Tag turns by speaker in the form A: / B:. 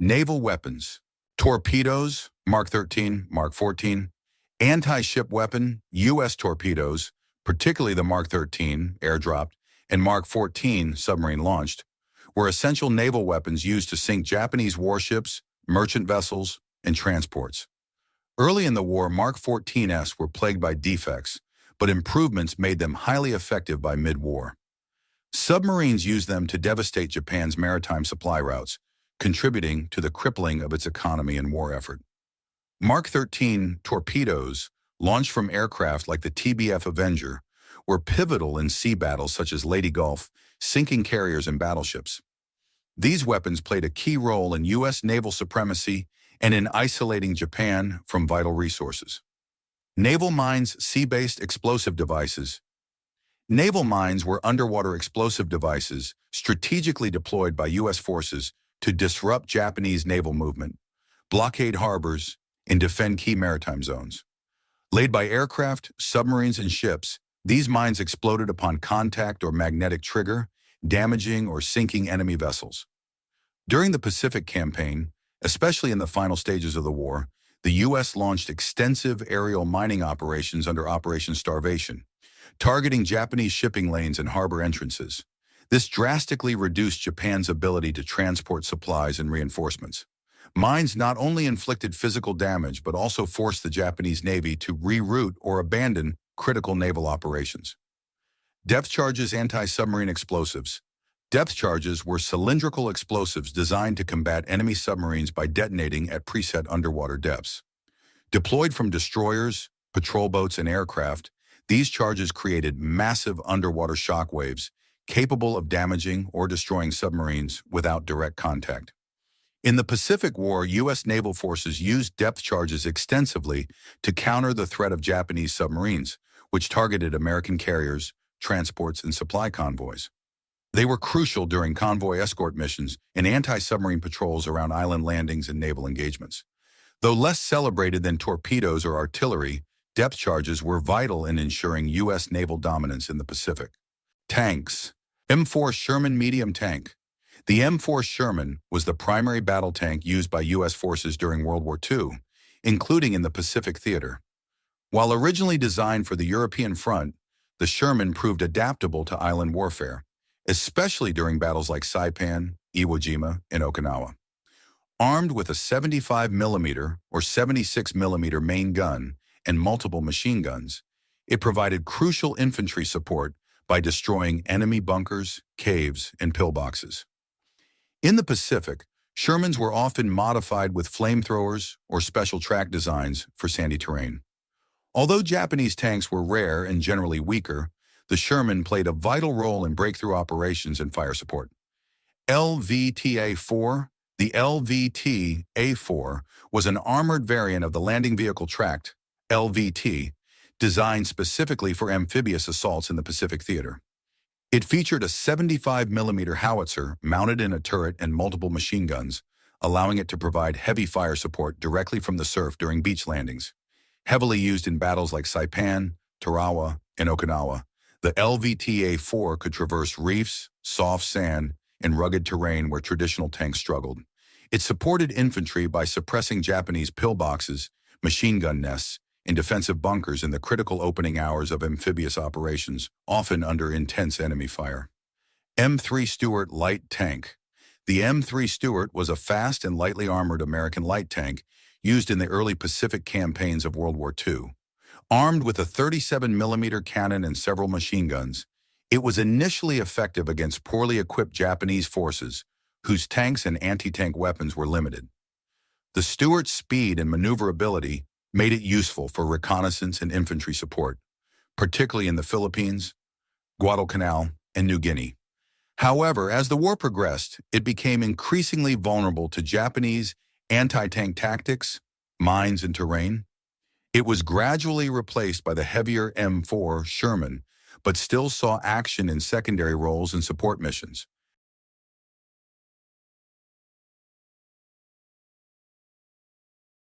A: Naval weapons. Torpedoes, Mark 13, Mark 14. Anti-ship weapon, U.S. torpedoes, particularly the Mark 13, airdropped, and Mark 14, submarine-launched, were essential naval weapons used to sink Japanese warships, merchant vessels, and transports. Early in the war, Mark 14s were plagued by defects, but improvements made them highly effective by mid-war. Submarines used them to devastate Japan's maritime supply routes, contributing to the crippling of its economy and war effort. Mark 13 torpedoes, launched from aircraft like the TBF Avenger, were pivotal in sea battles such as Leyte Gulf, sinking carriers and battleships. These weapons played a key role in U.S. naval supremacy and in isolating Japan from vital resources. Naval mines, sea-based explosive devices. Naval mines were underwater explosive devices strategically deployed by U.S. forces to disrupt Japanese naval movement, blockade harbors, and defend key maritime zones. Laid by aircraft, submarines, and ships, these mines exploded upon contact or magnetic trigger, damaging or sinking enemy vessels. During the Pacific Campaign, especially in the final stages of the war, the U.S. launched extensive aerial mining operations under Operation Starvation, targeting Japanese shipping lanes and harbor entrances. This drastically reduced Japan's ability to transport supplies and reinforcements. Mines not only inflicted physical damage, but also forced the Japanese Navy to reroute or abandon critical naval operations. Depth charges anti-submarine explosives. Depth charges were cylindrical explosives designed to combat enemy submarines by detonating at preset underwater depths. Deployed from destroyers, patrol boats, and aircraft, these charges created massive underwater shock waves capable of damaging or destroying submarines without direct contact. In the Pacific War, U.S. naval forces used depth charges extensively to counter the threat of Japanese submarines, which targeted American carriers, transports, and supply convoys. They were crucial during convoy escort missions and anti-submarine patrols around island landings and naval engagements. Though less celebrated than torpedoes or artillery, depth charges were vital in ensuring U.S. naval dominance in the Pacific. Tanks. M4 Sherman medium tank. The M4 Sherman was the primary battle tank used by U.S. forces during World War II, including in the Pacific theater. While originally designed for the European front, the Sherman proved adaptable to island warfare, especially during battles like Saipan, Iwo Jima, and Okinawa. Armed with a 75mm or 76mm main gun and multiple machine guns, it provided crucial infantry support by destroying enemy bunkers, caves, and pillboxes. In the Pacific, Shermans were often modified with flamethrowers or special track designs for sandy terrain. Although Japanese tanks were rare and generally weaker, the Sherman played a vital role in breakthrough operations and fire support. LVTA-4. The LVTA-4 was an armored variant of the landing vehicle tracked, LVT, designed specifically for amphibious assaults in the Pacific theater. It featured a 75mm howitzer mounted in a turret and multiple machine guns, allowing it to provide heavy fire support directly from the surf during beach landings. Heavily used in battles like Saipan, Tarawa, and Okinawa, the LVTA-4 could traverse reefs, soft sand, and rugged terrain where traditional tanks struggled. It supported infantry by suppressing Japanese pillboxes, machine gun nests, and defensive bunkers in the critical opening hours of amphibious operations, often under intense enemy fire. M3 Stuart Light Tank. The M3 Stuart was a fast and lightly armored American light tank used in the early Pacific campaigns of World War II. Armed with a 37mm cannon and several machine guns, it was initially effective against poorly equipped Japanese forces whose tanks and anti-tank weapons were limited. The Stuart's speed and maneuverability made it useful for reconnaissance and infantry support, particularly in the Philippines, Guadalcanal, and New Guinea. However, as the war progressed, it became increasingly vulnerable to Japanese anti-tank tactics, mines, and terrain. It was gradually replaced by the heavier M4 Sherman, but still saw action in secondary roles and support missions.